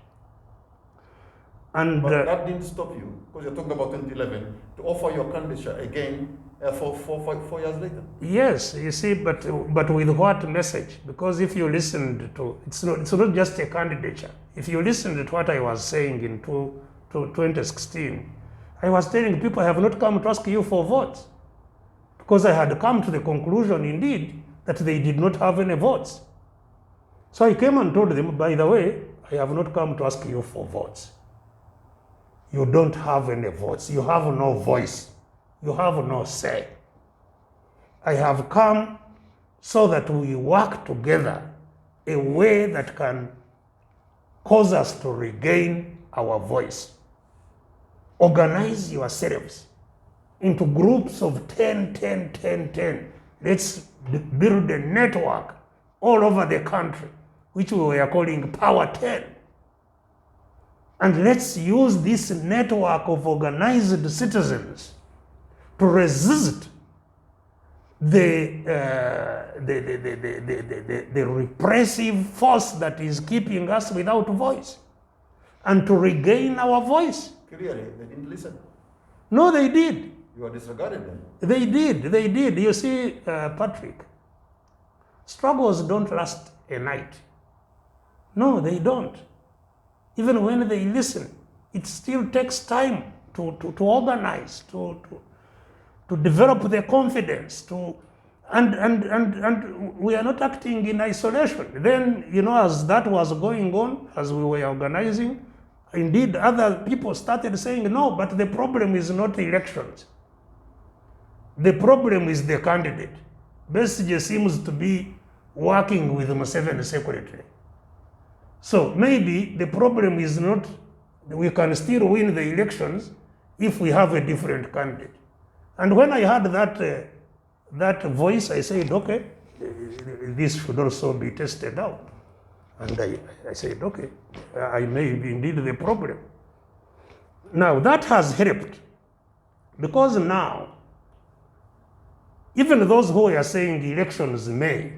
And but that didn't stop you, because you're talking about 2011, to offer your candidature again 4 years later. Yes, you see, but with what message? Because if you listened to, it's not just a candidature. If you listened to what I was saying in 2016, I was telling people I have not come to ask you for votes, because I had come to the conclusion indeed that they did not have any votes. So I came and told them, by the way, I have not come to ask you for votes. You don't have any votes. You have no voice. You have no say. I have come so that we work together a way that can cause us to regain our voice. Organize yourselves into groups of 10. Let's build a network all over the country, which we were calling Power 10. And let's use this network of organized citizens to resist the repressive force that is keeping us without voice, and to regain our voice. Clearly, they didn't listen. No, they did. You are disregarded them. They did. You see, Patrick, struggles don't last a night. No, they don't. Even when they listen, it still takes time to organize, to develop their confidence, and we are not acting in isolation. Then, as that was going on, as we were organizing, indeed other people started saying, no, but the problem is not the elections. The problem is the candidate. Besigye seems to be working with Museveni secretly. So maybe the problem is not, we can still win the elections if we have a different candidate. And when I heard that voice, I said, okay, this should also be tested out. And I said, okay, I may be indeed the problem. Now that has helped, because now, even those who are saying elections may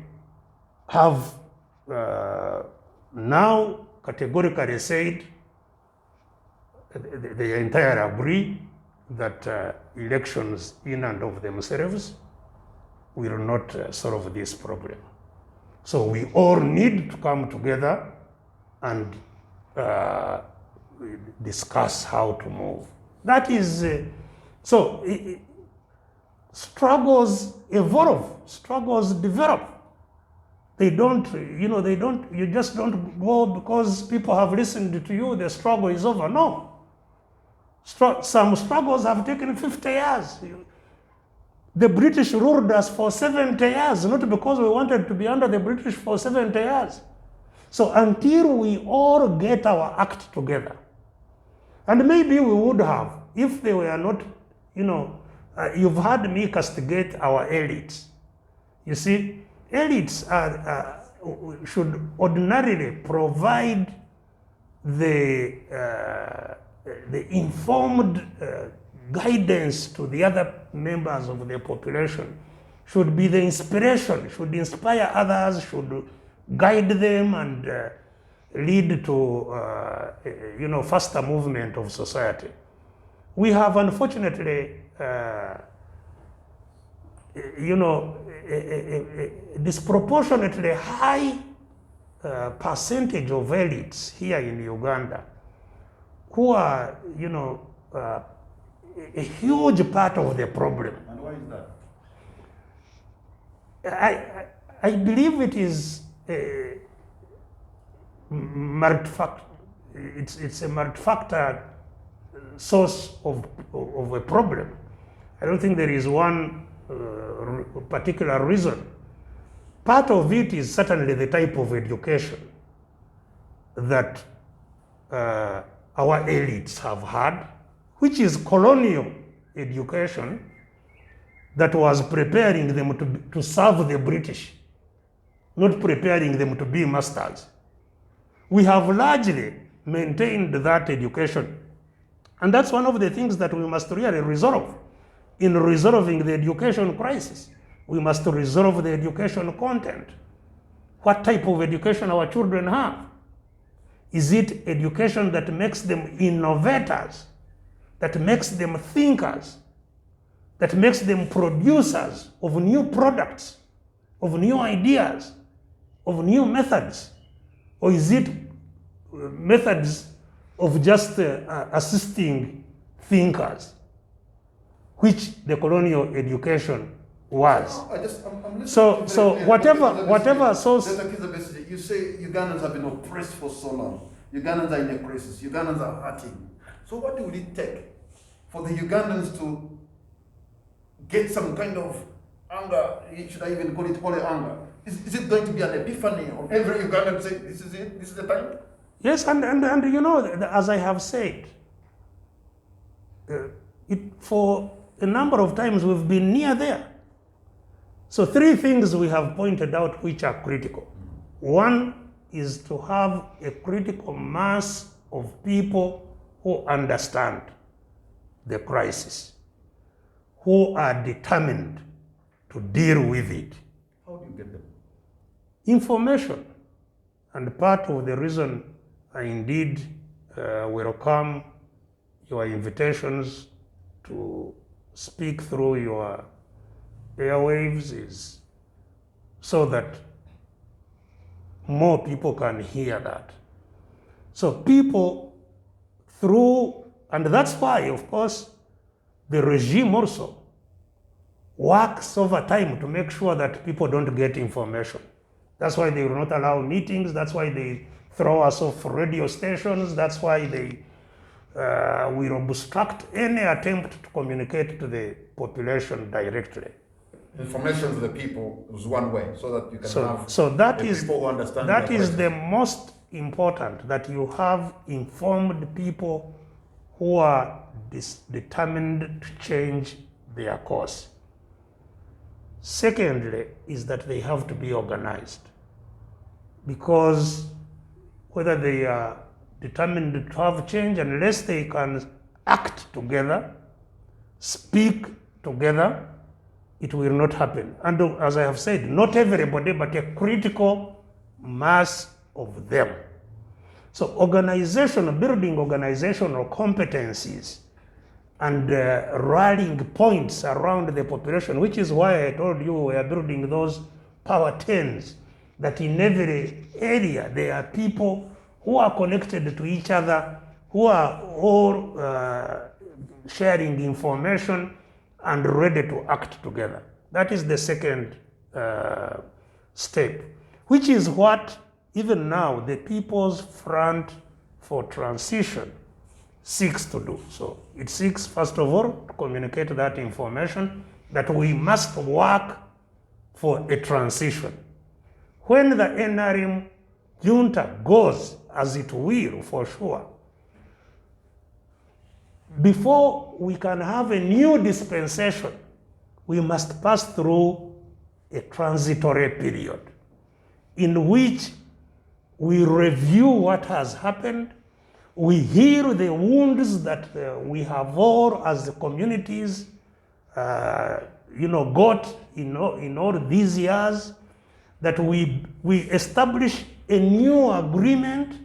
have now categorically said they entirely agree that elections in and of themselves will not solve this problem. So we all need to come together and discuss how to move. That is, struggles evolve, struggles develop. You just don't go because people have listened to you, the struggle is over. No. Some struggles have taken 50 years. The British ruled us for 70 years, not because we wanted to be under the British for 70 years. So until we all get our act together, and maybe we would have, if they were not, you've had me castigate our elites. You see, elites should ordinarily provide the informed guidance to the other members of the population, should be the inspiration, should inspire others, should guide them and lead to faster movement of society. We have unfortunately a disproportionately high percentage of elites here in Uganda who are, a huge part of the problem. And why is that? I believe it is it's a multi-factor source of a problem. I don't think there is one particular reason. Part of it is certainly the type of education that our elites have had, which is colonial education that was preparing them to serve the British, not preparing them to be masters. We have largely maintained that education. And that's one of the things that we must really resolve. In resolving the education crisis, we must resolve the education content. What type of education our children have? Is it education that makes them innovators, that makes them thinkers, that makes them producers of new products, of new ideas, of new methods? Or is it methods of just assisting thinkers, which the colonial education was? So whatever source. You say Ugandans have been oppressed for so long. Ugandans are in a crisis. Ugandans are hurting. So what will it take for the Ugandans to get some kind of anger? Should I even call it holy anger? Is it going to be an epiphany of every Ugandan say, this is it, this is the time? Yes, and you know, as I have said, for a number of times we've been near there. So 3 things we have pointed out which are critical. One is to have a critical mass of people who understand the crisis, who are determined to deal with it. How do you get them? Information. And part of the reason I indeed welcome your invitations to speak through your airwaves is so that more people can hear that. So people through, and that's why, of course, the regime also works over time to make sure that people don't get information. That's why they will not allow meetings. That's why they throw us off radio stations. That's why they will obstruct any attempt to communicate to the population directly. Information to the people is one way, so that you can have people who understand. That is the most important, that you have informed people who are determined to change their course. Secondly, is that they have to be organized, because whether they are determined to have change, unless they can act together, speak together, it will not happen. And as I have said, not everybody, but a critical mass of them. So building organizational competencies and rallying points around the population, which is why I told you we are building those power tens, that in every area there are people who are connected to each other, who are all sharing information and ready to act together. That is the second step, which is what even now the People's Front for Transition seeks to do. So it seeks, first of all, to communicate that information, that we must work for a transition. When the NRM junta goes, as it will for sure, before we can have a new dispensation, we must pass through a transitory period in which we review what has happened, we heal the wounds that we have all as the communities got in all these years, that we establish a new agreement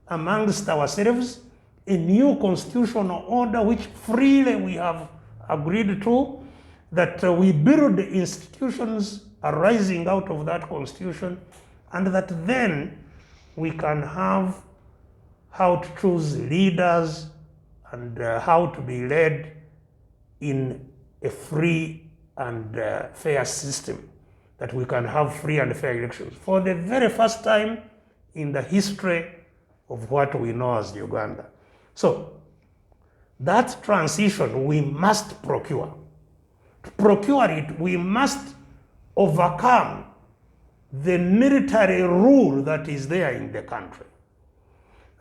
amongst ourselves, a new constitutional order which freely we have agreed to, that we build institutions arising out of that constitution, and that then we can have how to choose leaders and how to be led in a free and fair system. that we can have free and fair elections for the very first time in the history of what we know as Uganda. So that transition we must procure. To procure it, we must overcome the military rule that is there in the country.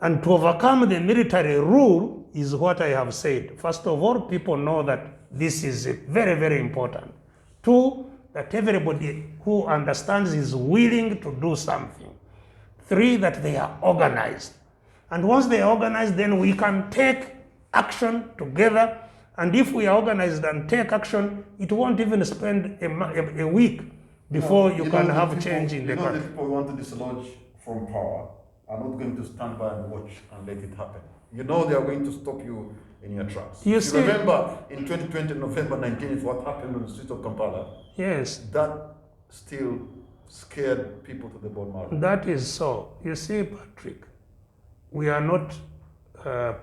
And to overcome the military rule is what I have said. First of all, people know that this is very, very important. Two, that everybody who understands is willing to do something. Three, that they are organized. And once they are organized, then we can take action together. And if we are organized and take action, it won't even spend a week before you can have change in the country. The people who want to dislodge from power are not going to stand by and watch and let it happen. You know they are going to stop you in your tracks. You remember in 2020, November 19th, what happened on the streets of Kampala? Yes. That still scared people to the bone marrow. That is so. You see, Patrick, we are not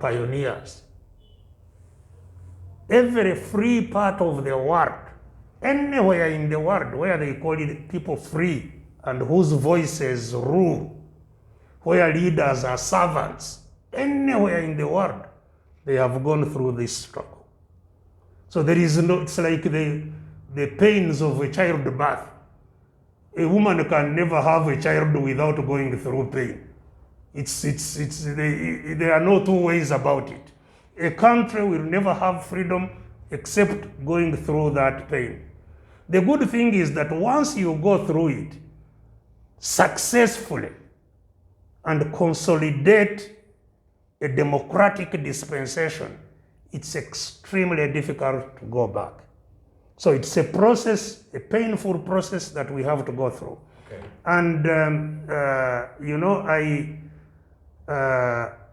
pioneers. Every free part of the world, anywhere in the world where they call it people free and whose voices rule, where leaders are servants, anywhere in the world, they have gone through this struggle. So there is no, it's like the pains of a childbirth. A woman can never have a child without going through pain. There are no two ways about it. A country will never have freedom except going through that pain. The good thing is that once you go through it successfully and consolidate a democratic dispensation, it's extremely difficult to go back. So it's a process, a painful process that we have to go through. Okay. And you know, I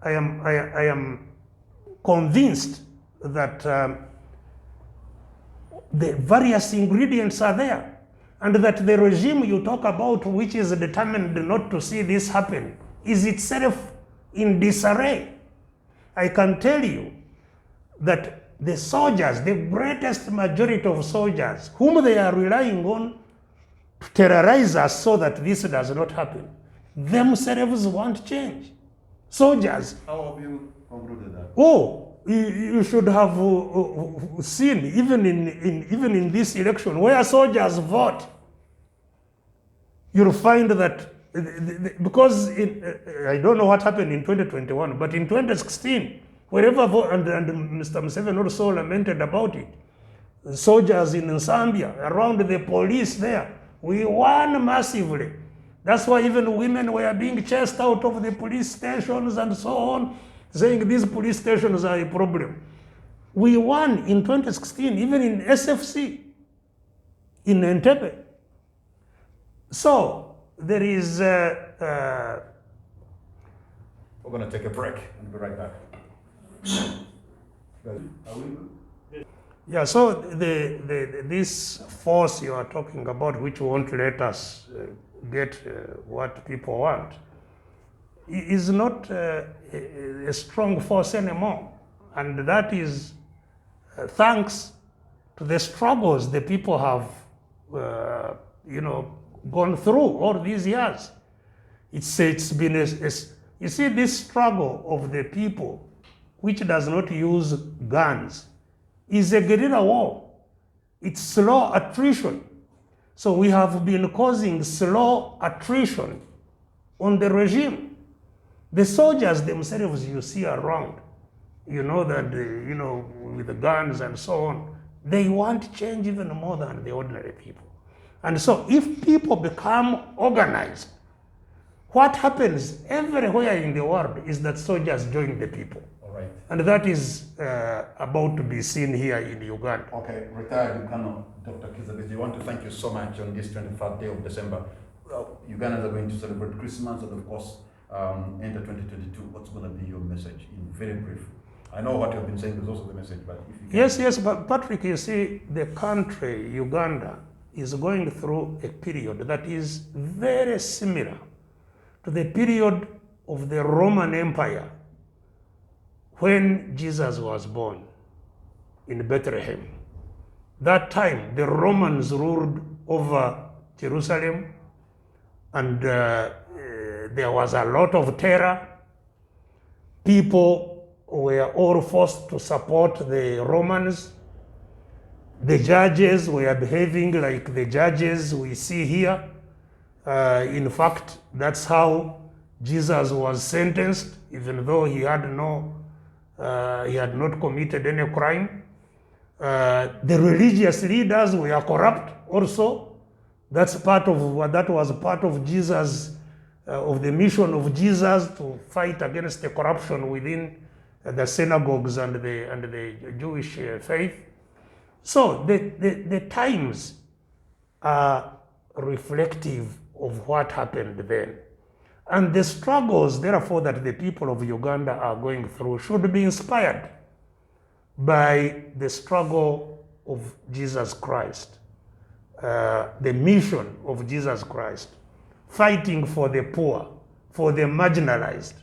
am convinced that the various ingredients are there, and that the regime you talk about, which is determined not to see this happen, is itself in disarray. I can tell you that the soldiers, the greatest majority of soldiers, whom they are relying on to terrorize us so that this does not happen, themselves want change. Soldiers. How have you concluded that? Oh, you should have seen, even in this election, where soldiers vote, you'll find that, because I don't know what happened in 2021, but in 2016, wherever, and Mr. Museveni also lamented about it, soldiers in Zambia, around the police there, we won massively. That's why even women were being chased out of the police stations and so on, saying these police stations are a problem. We won in 2016, even in SFC, in Entebbe. So there is... We're going to take a break and be right back. Yeah, so this force you are talking about, which won't let us get what people want, is not a strong force anymore. And that is thanks to the struggles the people have, gone through all these years. It's been you see, this struggle of the people, which does not use guns, is a guerrilla war. It's slow attrition. So we have been causing slow attrition on the regime. The soldiers themselves you see around, you know that, with the guns and so on, they want change even more than the ordinary people. And so if people become organized, what happens everywhere in the world is that soldiers join the people. All right. And that is about to be seen here in Uganda. Okay, retired Uganda, Dr. Kizabezi, I want to thank you so much on this 23rd day of December. Well, Ugandans are going to celebrate Christmas and, of course, enter 2022. What's going to be your message in very brief? I know what you've been saying is also the message, but if you can... Yes, but Patrick, you see, the country, Uganda, is going through a period that is very similar to the period of the Roman Empire when Jesus was born in Bethlehem. That time, the Romans ruled over Jerusalem, and there was a lot of terror. People were all forced to support the Romans. The judges were behaving like the judges we see here. In fact, that's how Jesus was sentenced, even though he had not committed any crime. The religious leaders were corrupt also. That was part of Jesus, of the mission of Jesus, to fight against the corruption within the synagogues and the Jewish faith. So the times are reflective of what happened then. And the struggles, therefore, that the people of Uganda are going through should be inspired by the struggle of Jesus Christ, the mission of Jesus Christ, fighting for the poor, for the marginalized,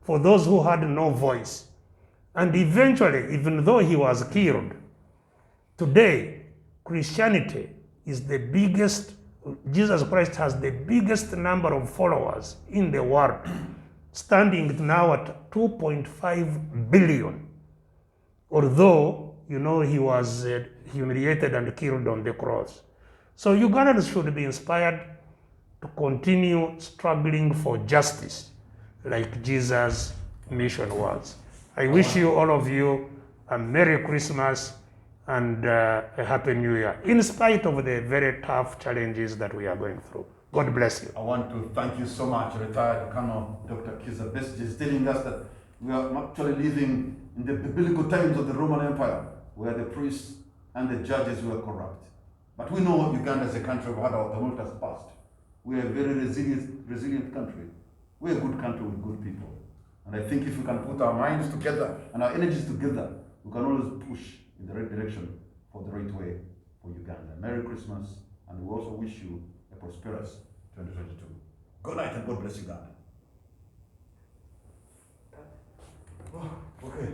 for those who had no voice. And eventually, even though he was killed, today, Christianity is the biggest, Jesus Christ has the biggest number of followers in the world, standing now at 2.5 billion. Although, he was humiliated and killed on the cross. So Ugandans should be inspired to continue struggling for justice like Jesus' mission was. I wish you, all of you, a Merry Christmas and a Happy New Year, in spite of the very tough challenges that we are going through. God bless you. I want to thank you so much, retired Colonel Dr. Kizza Besige, is telling us that we are actually living in the biblical times of the Roman Empire, where the priests and the judges were corrupt. But we know Uganda is a country of had our tumultuous past. We are a very resilient country. We're a good country with good people. And I think if we can put our minds together and our energies together, we can always push in the right direction for the right way for Uganda. Merry Christmas, and we also wish you a prosperous 2022. Good night and God bless Uganda. Oh, okay.